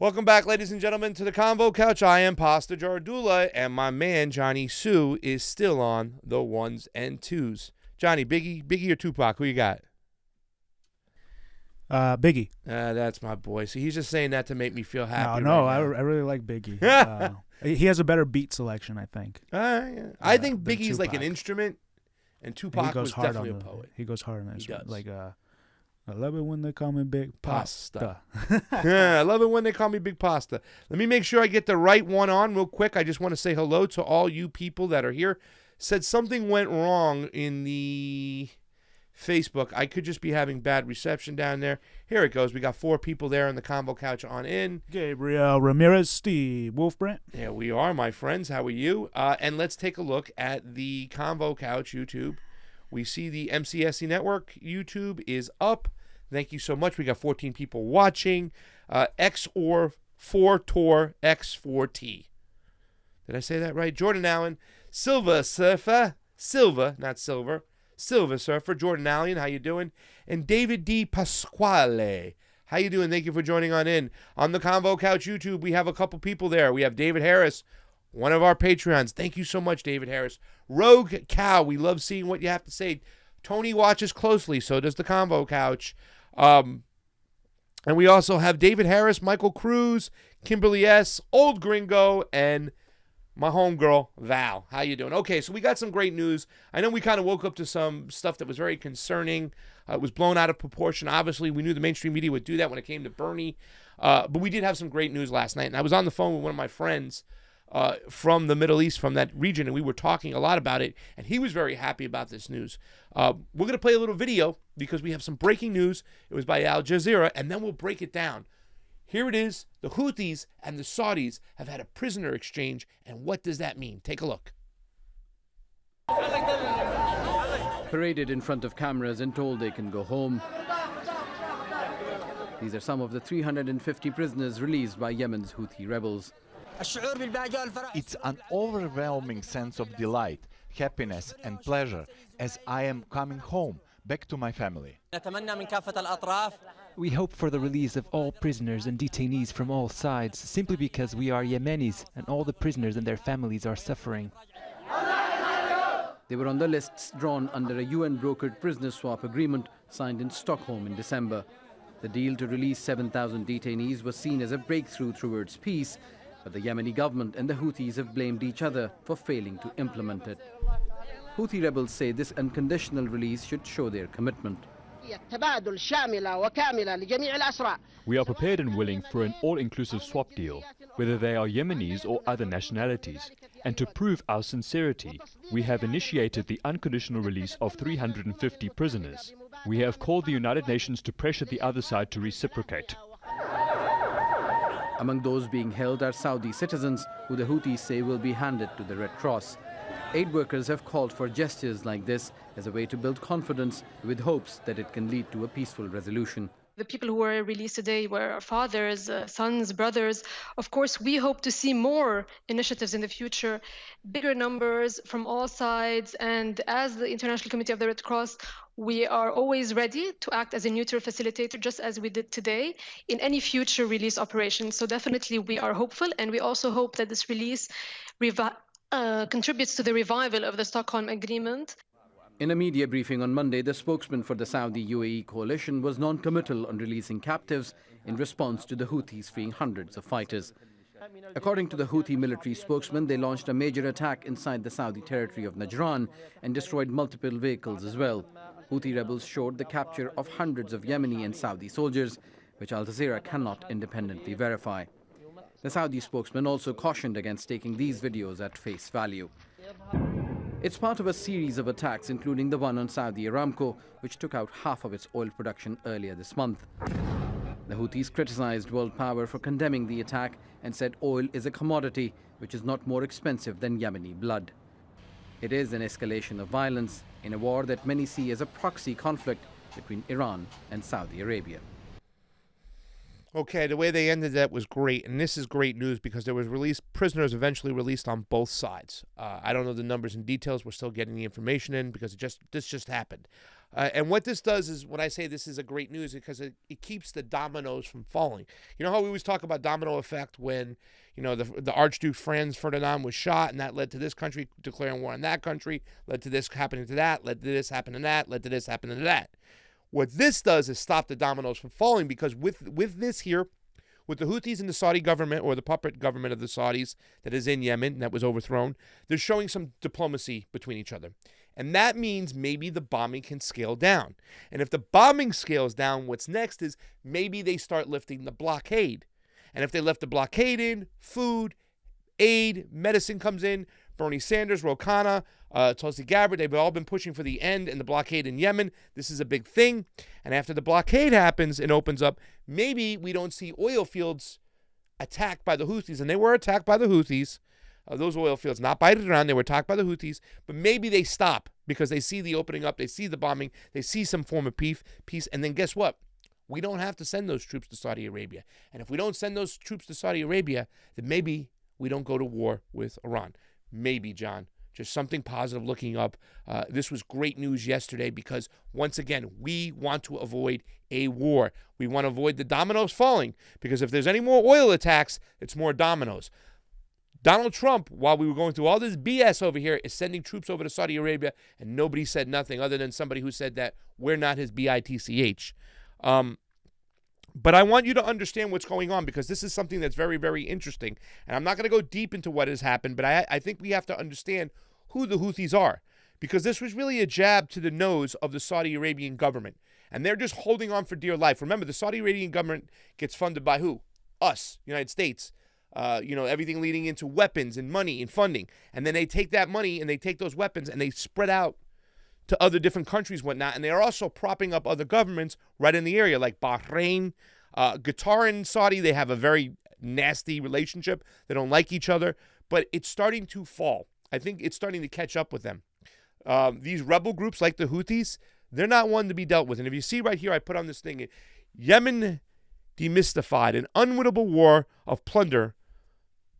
Welcome back, ladies and gentlemen, to the Convo Couch. I am Pasta Jardula, and my man, Jonny Tsu, is still on the ones and twos. Johnny, Biggie or Tupac? Who you got? Biggie. That's my boy. So he's just saying that to make me feel happy. I really like Biggie. He has a better beat selection, I think. Yeah. I think Biggie's like an instrument, and Tupac was definitely a poet. He goes hard on that. He does. Like, I love it when they call me Big Pasta. Yeah, I love it when they call me Big Pasta. Let me make sure I get the right one on real quick. I just want to say hello to all you people that are here. Said something went wrong in the Facebook. I could just be having bad reception down there. Here it goes. We got 4 people there on the Convo Couch on in. Gabriel Ramirez, Steve Wolfbrant. There we are, my friends. How are you? And let's take a look at the Convo Couch YouTube. We see the MCSC Network YouTube is up. Thank you so much. We got 14 people watching. X or 4 Tour X4T. Did I say that right? Jordan Allen, Silva Surfer, Silva, not Silver, Silva Surfer, Jordan Allen, how you doing? And David D. Pasquale, how you doing? Thank you for joining on in. On the Convo Couch YouTube, we have a couple people there. We have David Harris, one of our Patreons. Thank you so much, David Harris. Rogue Cow, we love seeing what you have to say. Tony watches closely, so does the Convo Couch. And we also have David Harris, Michael Cruz, Kimberly S., Old Gringo, and my homegirl, Val. How you doing? Okay, so we got some great news. I know we kind of woke up to some stuff that was very concerning. It was blown out of proportion. Obviously, we knew the mainstream media would do that when it came to Bernie. But we did have some great news last night. And I was on the phone with one of my friends from the Middle East, from that region, and we were talking a lot about it. And he was very happy about this news. We're going to play a little video because we have some breaking news. It was by Al Jazeera, and then we'll break it down. Here it is. The Houthis and the Saudis have had a prisoner exchange, and what does that mean? Take a look. Paraded in front of cameras and told they can go home. These are some of the 350 prisoners released by Yemen's Houthi rebels. It's an overwhelming sense of delight, happiness and pleasure as I am coming home, back to my family. We hope for the release of all prisoners and detainees from all sides, simply because we are Yemenis and all the prisoners and their families are suffering. They were on the lists drawn under a UN-brokered prisoner swap agreement signed in Stockholm in December. The deal to release 7,000 detainees was seen as a breakthrough towards peace, but the Yemeni government and the Houthis have blamed each other for failing to implement it. Houthi rebels say this unconditional release should show their commitment. We are prepared and willing for an all-inclusive swap deal, whether they are Yemenis or other nationalities. And to prove our sincerity, we have initiated the unconditional release of 350 prisoners. We have called the United Nations to pressure the other side to reciprocate. Among those being held are Saudi citizens who the Houthis say will be handed to the Red Cross. Aid workers have called for gestures like this as a way to build confidence with hopes that it can lead to a peaceful resolution. The people who were released today were our fathers, sons, brothers. Of course, we hope to see more initiatives in the future, bigger numbers from all sides. And as the International Committee of the Red Cross, we are always ready to act as a neutral facilitator, just as we did today, in any future release operation. So definitely we are hopeful, and we also hope that this release contributes to the revival of the Stockholm Agreement. In a media briefing on Monday, the spokesman for the Saudi-UAE coalition was non-committal on releasing captives in response to the Houthis freeing hundreds of fighters. According to the Houthi military spokesman, they launched a major attack inside the Saudi territory of Najran and destroyed multiple vehicles as well. Houthi rebels showed the capture of hundreds of Yemeni and Saudi soldiers, which Al Jazeera cannot independently verify. The Saudi spokesman also cautioned against taking these videos at face value. It's part of a series of attacks, including the one on Saudi Aramco, which took out half of its oil production earlier this month. The Houthis criticized world power for condemning the attack and said oil is a commodity which is not more expensive than Yemeni blood. It is an escalation of violence in a war that many see as a proxy conflict between Iran and Saudi Arabia. Okay, the way they ended that was great, and this is great news because there was prisoners eventually released on both sides. I don't know the numbers and details. We're still getting the information in because this just happened. And what this does is, when I say this is a great news, because it keeps the dominoes from falling. You know how we always talk about domino effect when, the Archduke Franz Ferdinand was shot, and that led to this country declaring war on that country, led to this happening to that, led to this happening to that, led to this happening to that. What this does is stop the dominoes from falling, because with this here, with the Houthis and the Saudi government, or the puppet government of the Saudis that is in Yemen, that was overthrown, they're showing some diplomacy between each other. And that means maybe the bombing can scale down. And if the bombing scales down, what's next is maybe they start lifting the blockade. And if they lift the blockade food, aid, medicine comes in. Bernie Sanders, Ro Khanna, Tulsi Gabbard, they've all been pushing for the end and the blockade in Yemen. This is a big thing. And after the blockade happens and opens up, maybe we don't see oil fields attacked by the Houthis. And they were attacked by the Houthis. Those oil fields, not by Iran, they were attacked by the Houthis, but maybe they stop because they see the opening up, they see the bombing, they see some form of peace, and then guess what? We don't have to send those troops to Saudi Arabia. And if we don't send those troops to Saudi Arabia, then maybe we don't go to war with Iran. Maybe, John. Just something positive looking up. This was great news yesterday because, once again, we want to avoid a war. We want to avoid the dominoes falling, because if there's any more oil attacks, it's more dominoes. Donald Trump, while we were going through all this BS over here, is sending troops over to Saudi Arabia, and nobody said nothing other than somebody who said that we're not his BITCH. But I want you to understand what's going on, because this is something that's very, very interesting. And I'm not going to go deep into what has happened, but I think we have to understand who the Houthis are, because this was really a jab to the nose of the Saudi Arabian government. And they're just holding on for dear life. Remember, the Saudi Arabian government gets funded by who? Us, United States. Everything leading into weapons and money and funding. And then they take that money and they take those weapons and they spread out to other different countries, whatnot. And they are also propping up other governments right in the area, like Bahrain, Qatar and Saudi. They have a very nasty relationship. They don't like each other, but it's starting to fall. I think it's starting to catch up with them. These rebel groups like the Houthis, they're not one to be dealt with. And if you see right here, I put on this thing, Yemen demystified, an unwinnable war of plunder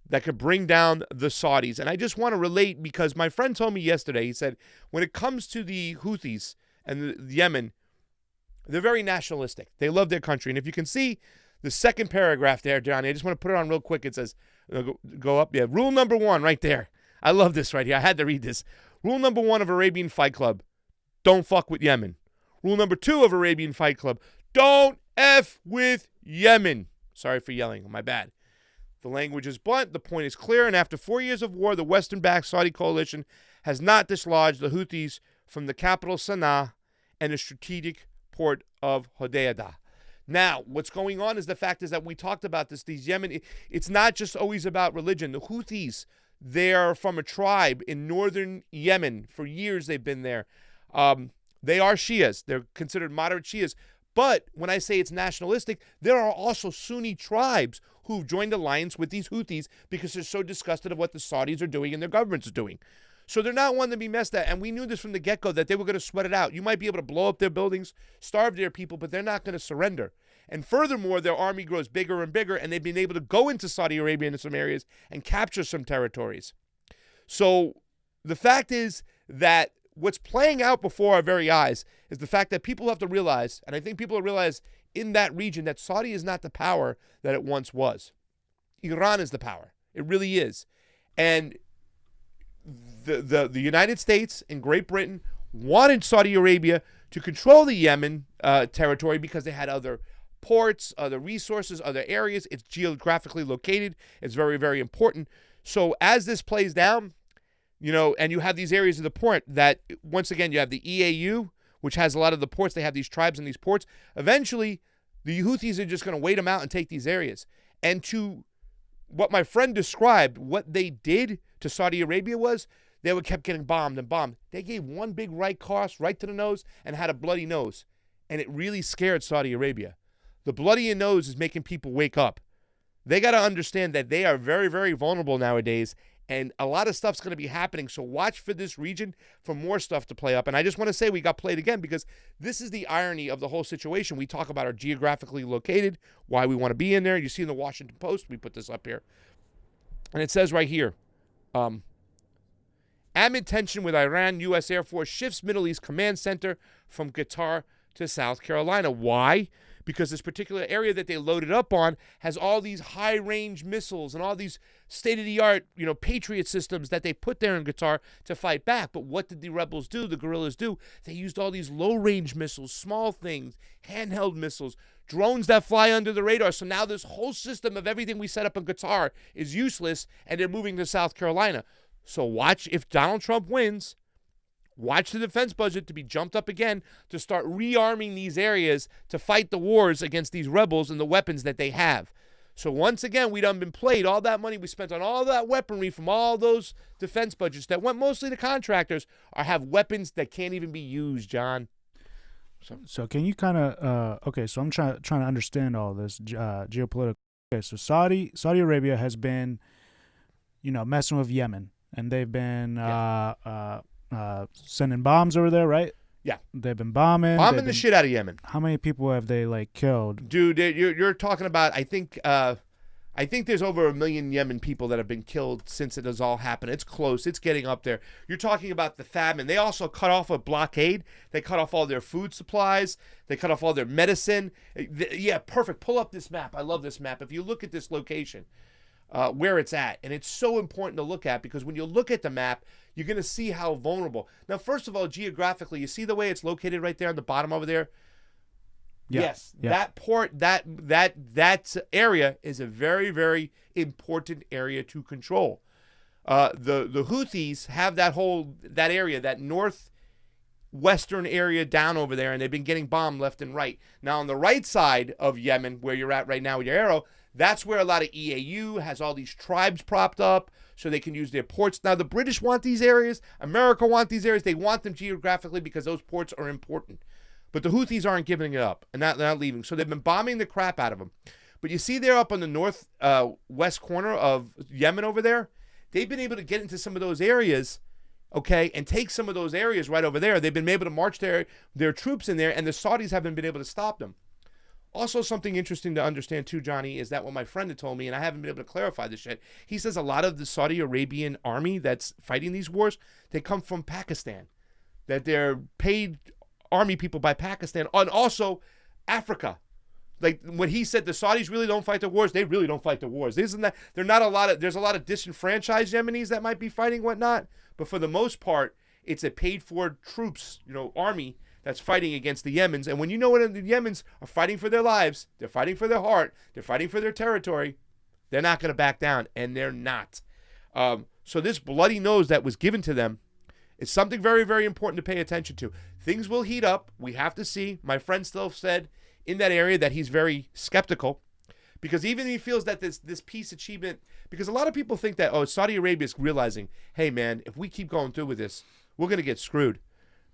that could bring down the Saudis. And I just want to relate, because my friend told me yesterday, he said, when it comes to the Houthis and the Yemen, they're very nationalistic. They love their country. And if you can see the second paragraph there, Johnny, I just want to put it on real quick. It says, go up. Yeah, rule number 1 right there. I love this right here. I had to read this. Rule number 1 of Arabian Fight Club, don't fuck with Yemen. Rule number 2 of Arabian Fight Club, don't F with Yemen. Sorry for yelling. My bad. The language is blunt, the point is clear, and after 4 years of war, the Western-backed Saudi coalition has not dislodged the Houthis from the capital Sana'a and the strategic port of Hodeidah. Now, what's going on is the fact is that we talked about this, these Yemen, it's not just always about religion. The Houthis, they're from a tribe in northern Yemen. For years they've been there. They are Shias. They're considered moderate Shias. But when I say it's nationalistic, there are also Sunni tribes who've joined alliance with these Houthis because they're so disgusted of what the Saudis are doing and their government's doing. So they're not one to be messed at. And we knew this from the get-go, that they were going to sweat it out. You might be able to blow up their buildings, starve their people, but they're not going to surrender. And furthermore, their army grows bigger and bigger, and they've been able to go into Saudi Arabia in some areas and capture some territories. So the fact is that what's playing out before our very eyes is the fact that people have to realize, and I think people will realize in that region, that Saudi is not the power that it once was. Iran is the power. It really is. And the United States and Great Britain wanted Saudi Arabia to control the Yemen territory because they had other ports, other resources, other areas. It's geographically located. It's very, very important. So as this plays down, and you have these areas of the port that, once again, you have the EAU, which has a lot of the ports. They have these tribes in these ports. Eventually, the Houthis are just going to wait them out and take these areas. And to what my friend described, what they did to Saudi Arabia was they kept getting bombed and bombed. They gave one big right cross right to the nose and had a bloody nose. And it really scared Saudi Arabia. The bloody nose is making people wake up. They got to understand that they are very, very vulnerable nowadays. And a lot of stuff's going to be happening. So watch for this region for more stuff to play up. And I just want to say we got played again because this is the irony of the whole situation. We talk about our geographically located, why we want to be in there. You see in the Washington Post, we put this up here. And it says right here, Amid tension with Iran, U.S. Air Force shifts Middle East Command Center from Qatar to South Carolina. Why? Because this particular area that they loaded up on has all these high-range missiles and all these state-of-the-art, Patriot systems that they put there in Qatar to fight back. But what did the rebels do, the guerrillas do? They used all these low-range missiles, small things, handheld missiles, drones that fly under the radar. So now this whole system of everything we set up in Qatar is useless, and they're moving to South Carolina. So watch, if Donald Trump wins, watch the defense budget to be jumped up again to start rearming these areas to fight the wars against these rebels and the weapons that they have. So once again, we done been played. All that money we spent on all that weaponry from all those defense budgets that went mostly to contractors are have weapons that can't even be used, John. So can you kind of okay? So I'm trying to understand all this geopolitical. Okay, so Saudi Arabia has been, messing with Yemen, and they've been sending bombs over there, right? Yeah, they've been bombing the shit out of Yemen. How many people have they killed? Dude, you're talking about. I think there's over 1 million Yemen people that have been killed since it has all happened. It's close. It's getting up there. You're talking about the famine. They also cut off a blockade. They cut off all their food supplies. They cut off all their medicine. Yeah, perfect. Pull up this map. I love this map. If you look at this location, where it's at, and it's so important to look at because when you look at the map, you're going to see how vulnerable. Now, first of all, geographically, you see the way it's located right there on the bottom over there? Yeah. Yes, yeah. That port, that area is a very, very important area to control. The Houthis have that area, that northwestern area down over there, and they've been getting bombed left and right. Now, on the right side of Yemen, where you're at right now with your arrow, that's where a lot of EAU has all these tribes propped up so they can use their ports. Now, the British want these areas. America want these areas. They want them geographically because those ports are important. But the Houthis aren't giving it up, and they're not leaving. So they've been bombing the crap out of them. But you see there up on the north west corner of Yemen over there, they've been able to get into some of those areas, okay, and take some of those areas right over there. They've been able to march their troops in there, and the Saudis haven't been able to stop them. Also, something interesting to understand too, Johnny, is that what my friend had told me, and I haven't been able to clarify this yet, he says a lot of the Saudi Arabian army that's fighting these wars, they come from Pakistan, that they're paid army people by Pakistan, and also Africa. Like when he said the Saudis really don't fight the wars, they really don't fight the wars. There's a lot of disenfranchised Yemenis that might be fighting whatnot, but for the most part, it's a paid-for troops, army that's fighting against the Yemens. And when you know what the Yemens are fighting for their lives, they're fighting for their heart, they're fighting for their territory, they're not going to back down, and they're not. So this bloody nose that was given to them is something very, very important to pay attention to. Things will heat up. We have to see. My friend still said in that area that he's very skeptical because even he feels that this peace achievement, because a lot of people think that, Saudi Arabia is realizing, hey, man, if we keep going through with this, we're going to get screwed.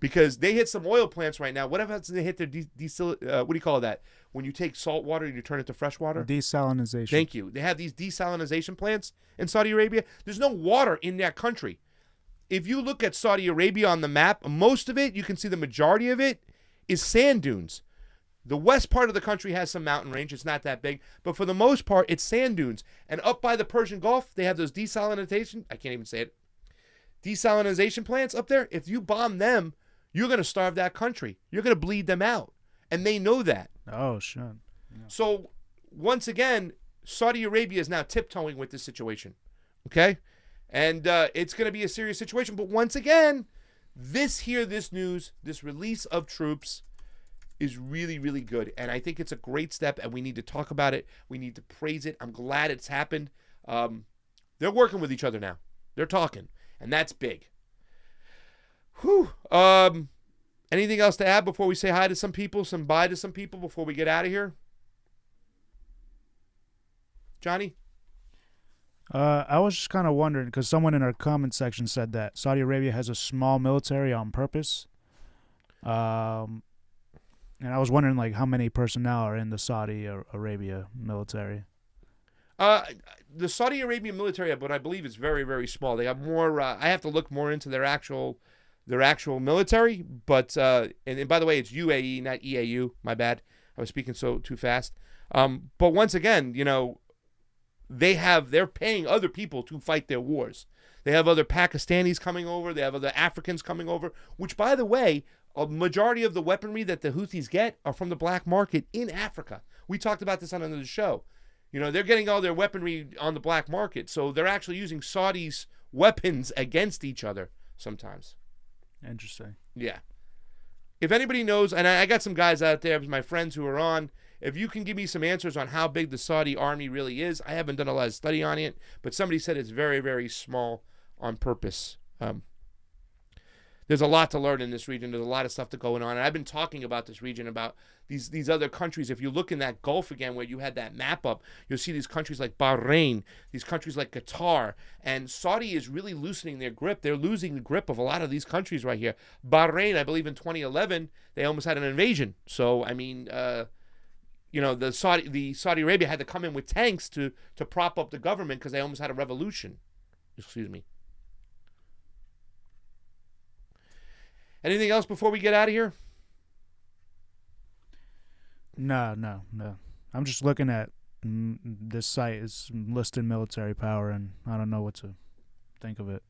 Because they hit some oil plants right now. What happens if they hit their what do you call that? When you take salt water and you turn it to fresh water? Desalinization. Thank you. They have these desalinization plants in Saudi Arabia. There's no water in that country. If you look at Saudi Arabia on the map, most of it, you can see the majority of it is sand dunes. The west part of the country has some mountain range. It's not that big. But for the most part, it's sand dunes. And up by the Persian Gulf, they have those desalinization plants up there. If you bomb them, you're going to starve that country. You're going to bleed them out. And they know that. Oh, sure. Yeah. So, once again, Saudi Arabia is now tiptoeing with this situation. Okay? And it's going to be a serious situation. But once again, this news, this release of troops is really, really good. And I think it's a great step, and we need to talk about it. We need to praise it. I'm glad it's happened. They're working with each other now. They're talking. And that's big. Whew. Anything else to add before we say hi to some people, some bye to some people before we get out of here? Johnny? I was just kind of wondering, because someone in our comment section said that Saudi Arabia has a small military on purpose. And I was wondering, how many personnel are in the Saudi Arabia military? The Saudi Arabian military, but I believe it's very, very small. They have more. I have to look more into their actual military. But and by the way, it's UAE, not EAU. My bad. I was speaking too fast. But once again, they're paying other people to fight their wars. They have other Pakistanis coming over. They have other Africans coming over, which, by the way, a majority of the weaponry that the Houthis get are from the black market in Africa. We talked about this on another show. You know, they're getting all their weaponry on the black market, so they're actually using Saudis' weapons against each other sometimes. Interesting. Yeah. If anybody knows, and I got some guys out there, my friends who are on, if you can give me some answers on how big the Saudi army really is. I haven't done a lot of study on it, but somebody said it's very, very small on purpose. There's a lot to learn in this region. There's a lot of stuff to going on. And I've been talking about this region, about these other countries. If you look in that Gulf again where you had that map up, you'll see these countries like Bahrain, these countries like Qatar. And Saudi is really loosening their grip. They're losing the grip of a lot of these countries right here. Bahrain, I believe in 2011, they almost had an invasion. So, I mean, you know, the Saudi Arabia had to come in with tanks to prop up the government because they almost had a revolution. Excuse me. Anything else before we get out of here? No. I'm just looking at this site is listed military power, and I don't know what to think of it.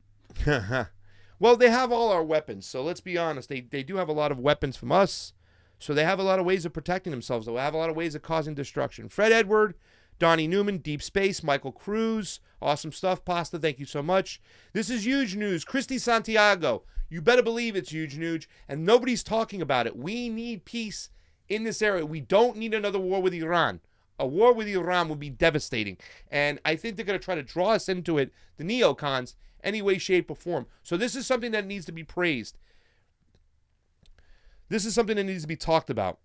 Well, they have all our weapons, so let's be honest. They do have a lot of weapons from us, so they have a lot of ways of protecting themselves. They have a lot of ways of causing destruction. Fred Edward, Donnie Newman, Deep Space, Michael Cruz, awesome stuff. Pasta, thank you so much. This is huge news. Christy Santiago, you better believe it's huge news, and nobody's talking about it. We need peace in this area. We don't need another war with Iran. A war with Iran would be devastating, and I think they're going to try to draw us into it, the neocons, any way, shape, or form. So this is something that needs to be praised. This is something that needs to be talked about.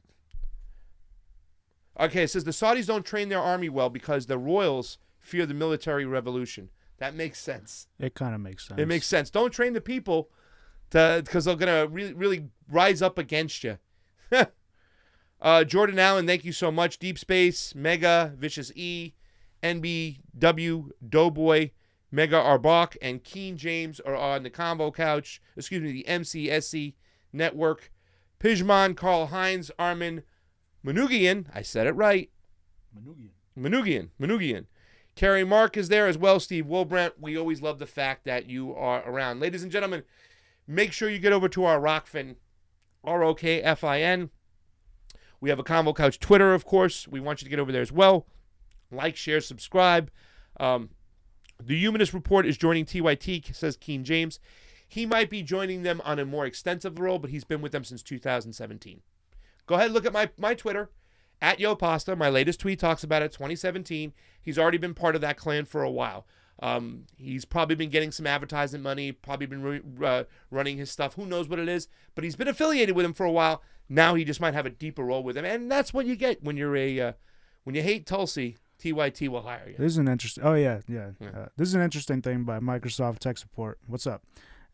Okay, it says the Saudis don't train their army well because the royals fear the military revolution. That makes sense. It kind of makes sense. It makes sense. Don't train the people because they're going to really rise up against you. Jordan Allen, thank you so much. Deep Space, Mega, Vicious E, NBW, Doughboy, Mega Arbach, and Keen James are on the CONVO couch. Excuse me, the MCSC network. Pijman, Carl Hines, Armin Manugian. I said it right. Manugian. Kerry Mark is there as well. Steve Wilbrandt. We always love the fact that you are around. Ladies and gentlemen, make sure you get over to our Rockfin, ROKFIN. We have a CONVO Couch Twitter, of course. We want you to get over there as well. Like, share, subscribe. The Humanist Report is joining TYT, says Keen James. He might be joining them on a more extensive role, but he's been with them since 2017. Go ahead and look at my Twitter, at YoPasta. My latest tweet talks about it, 2017. He's already been part of that clan for a while. He's probably been getting some advertising money, probably been running his stuff. Who knows what it is? But he's been affiliated with him for a while. Now he just might have a deeper role with him. And that's what you get when you're when you hate Tulsi, TYT will hire you. This is an interesting. Oh yeah. This is an interesting thing by Microsoft Tech Support. What's up?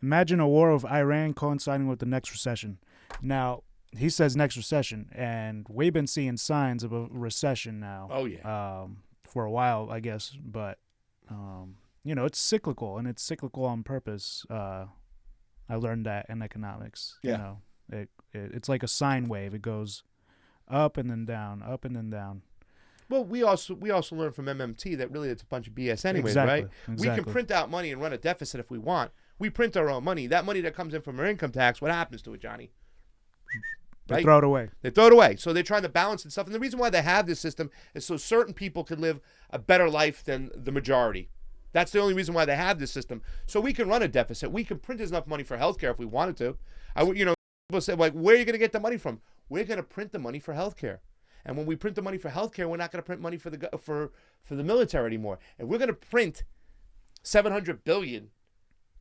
Imagine a war of Iran coinciding with the next recession. Now he says next recession, and we've been seeing signs of a recession now. Oh yeah. For a while, I guess, but you know, it's cyclical, and it's cyclical on purpose. I learned that in economics. Yeah. You know, it's like a sine wave. It goes up and then down, up and then down. Well, we also learned from MMT that really it's a bunch of BS anyway, Exactly, right? exactly. We can print out money and run a deficit if we want. We print our own money. That money that comes in from our income tax, what happens to it, Johnny? They Right? throw it away. They throw it away. So they're trying to balance and stuff. And the reason why they have this system is so certain people can live a better life than the majority. That's the only reason why they have this system. So we can run a deficit. We can print enough money for healthcare if we wanted to. People say, like, where are you going to get the money from? We're going to print the money for healthcare. And when we print the money for healthcare, we're not going to print money for the military anymore. And we're going to print $700 billion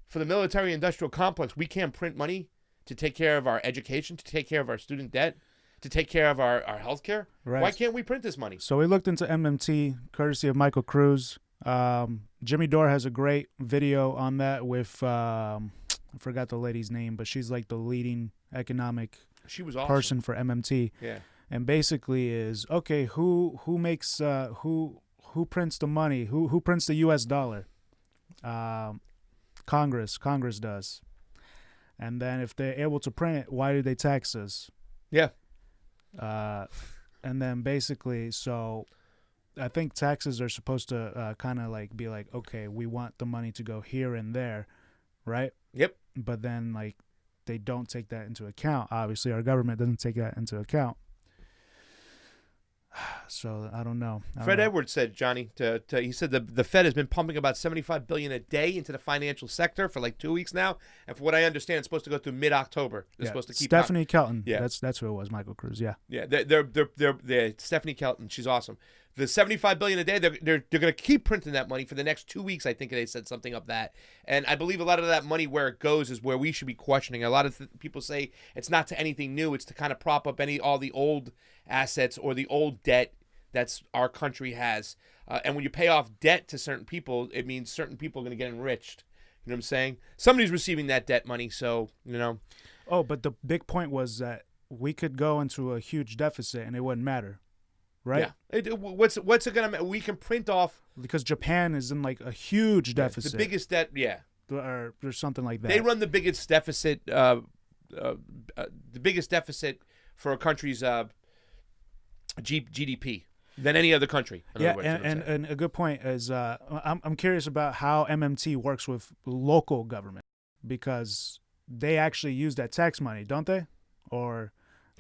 for the military-industrial complex. We can't print money to take care of our education, to take care of our student debt, to take care of our healthcare. Right. Why can't we print this money? So we looked into MMT, courtesy of Michael Cruz. Jimmy Dore has a great video on that with I forgot the lady's name, but she's like the leading economic She was awesome. person for MMT. Yeah. And basically is okay. Who makes who prints the money? Who prints the U.S. dollar? Congress does. And then if they're able to print it, why do they tax us? Yeah. And then basically, so I think taxes are supposed to kind of like be like, okay, we want the money to go here and there, right? Yep. But then like they don't take that into account. Obviously, our government doesn't take that into account. So I don't know. Fred Edwards said, Johnny, he said the Fed has been pumping about $75 billion a day into the financial sector for like 2 weeks now, and from what I understand, it's supposed to go through mid-October. They're supposed to keep Stephanie Kelton. Yeah, that's who it was. Michael Cruz. Yeah, yeah. They're Stephanie Kelton. She's awesome. The $75 billion a day, they're going to keep printing that money for the next 2 weeks. I think they said something of that, and I believe a lot of that money where it goes is where we should be questioning. A lot of people say it's not to anything new; it's to kind of prop up all the old assets or the old debt that's our country has. And when you pay off debt to certain people, it means certain people are going to get enriched. You know what I'm saying? Somebody's receiving that debt money, so, you know. Oh, but the big point was that we could go into a huge deficit and it wouldn't matter, right? Yeah. What's it going to – we can print off – because Japan is in like a huge deficit. The biggest debt, yeah. Or something like that. They run the biggest deficit for a country's GDP. Than any other country. Yeah, and a good point is I'm curious about how MMT works with local government, because they actually use that tax money, don't they? Or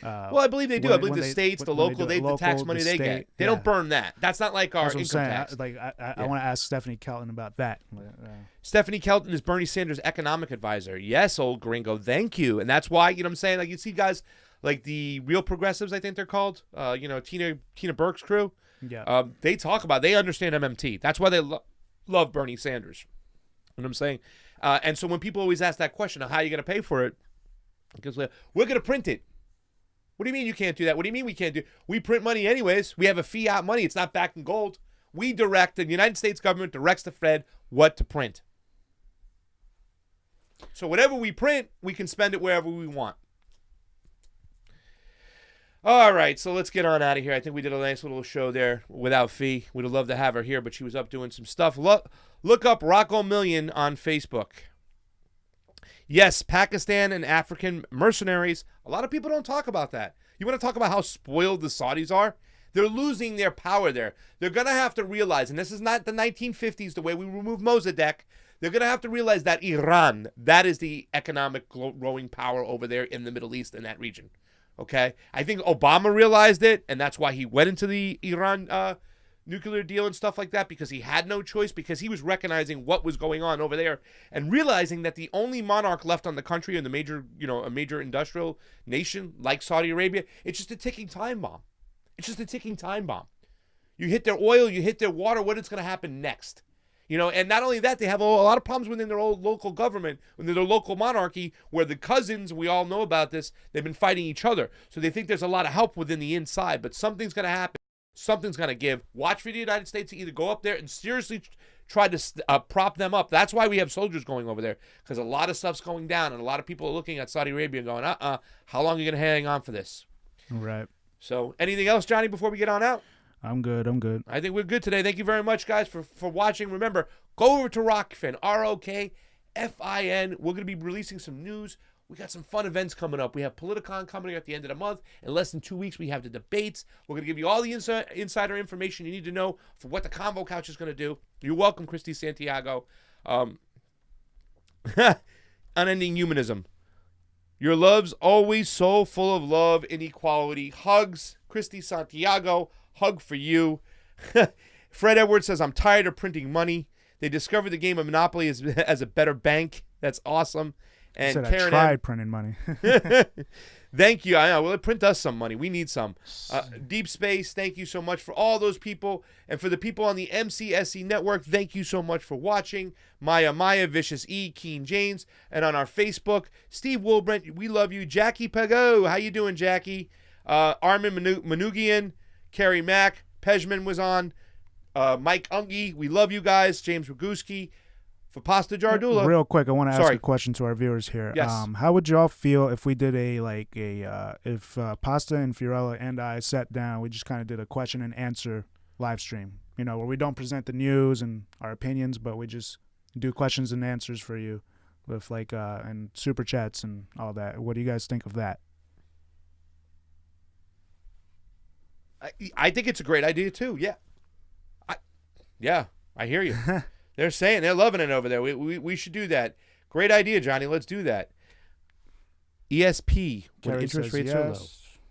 well, I believe they do. I believe the states, the local, the tax money they get. They don't burn that. That's not like our income tax. I want to ask Stephanie Kelton about that. Stephanie Kelton is Bernie Sanders' economic advisor. Yes, old gringo. Thank you. And that's why, you know what I'm saying? Like, you see guys like the Real Progressives, I think they're called. Tina Burke's crew. Yeah. They talk about, they understand MMT. That's why they love Bernie Sanders. You know what I'm saying? And so when people always ask that question of how are you going to pay for it, because we're going to print it. What do you mean you can't do that? What do you mean we can't do? We print money anyways. We have a fiat money. It's not backed in gold. We direct, the United States government directs the Fed what to print. So whatever we print, we can spend it wherever we want. All right, so let's get on out of here. I think we did a nice little show there without Fee. We'd have loved to have her here, but she was up doing some stuff. Look up Rocco Million on Facebook. Yes, Pakistan and African mercenaries. A lot of people don't talk about that. You want to talk about how spoiled the Saudis are? They're losing their power there. They're going to have to realize, and this is not the 1950s, the way we removed Mossadegh. They're going to have to realize that Iran, that is the economic growing power over there in the Middle East, in that region. Okay? I think Obama realized it, and that's why he went into the Iran nuclear deal and stuff like that, because he had no choice, because he was recognizing what was going on over there and realizing that the only monarch left on the country in the major, a major industrial nation like Saudi Arabia, it's just a ticking time bomb. It's just a ticking time bomb. You hit their oil, you hit their water, what is going to happen next? And not only that, they have a lot of problems within their old local government, within their local monarchy, where the cousins, we all know about this, they've been fighting each other. So they think there's a lot of help within the inside, but something's going to happen. Something's going to give. Watch for the United States to either go up there and seriously try to prop them up. That's why we have soldiers going over there, because a lot of stuff's going down, and a lot of people are looking at Saudi Arabia and going, how long are you going to hang on for this? Right. So anything else, Johnny, before we get on out? I'm good. I think we're good today. Thank you very much, guys, for watching. Remember, go over to Rockfin, ROKFIN. We're going to be releasing some news. We got some fun events coming up. We have Politicon coming at the end of the month. In less than 2 weeks, we have the debates. We're going to give you all the insider information you need to know for what the Convo Couch is going to do. You're welcome, Christy Santiago. Unending humanism. Your love's always so full of love and equality. Hugs, Christy Santiago. Hug for you. Fred Edwards says, I'm tired of printing money. They discovered the game of Monopoly as a better bank. That's awesome. And I tried printing money. Thank you. I know. Well, print us some money. We need some. Deep Space, thank you so much for all those people. And for the people on the MCSE network, thank you so much for watching. Maya, Vicious E, Keen James. And on our Facebook, Steve Wilbrent, we love you. Jackie Pago, how you doing, Jackie? Armin Manugian, Carrie Mack, Pejman was on. Mike Ungi, we love you guys. James Roguski. For Pasta Jardula. Real quick, I want to ask a question to our viewers here. Yes. How would y'all feel if we did if Pasta and Fiorella and I sat down, we just kind of did a question and answer live stream, where we don't present the news and our opinions, but we just do questions and answers for you with and super chats and all that. What do you guys think of that? I think it's a great idea too. Yeah. Yeah, I hear you. They're loving it over there. We should do that. Great idea, Johnny. Let's do that. ESP when Kerry interest says rates are low.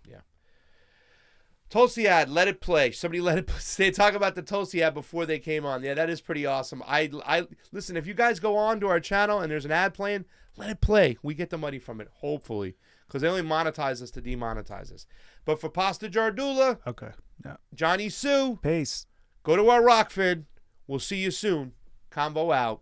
yes. Tulsi ad, let it play. Somebody let it play. Talk about the Tulsi ad before they came on. Yeah, that is pretty awesome. I listen, if you guys go on to our channel and there's an ad playing, let it play. We get the money from it, hopefully, because they only monetize us to demonetize us. But for Pasta Jardula, Okay. Yeah. Johnny Sue, Peace. go to our Rockford. We'll see you soon. Convo out.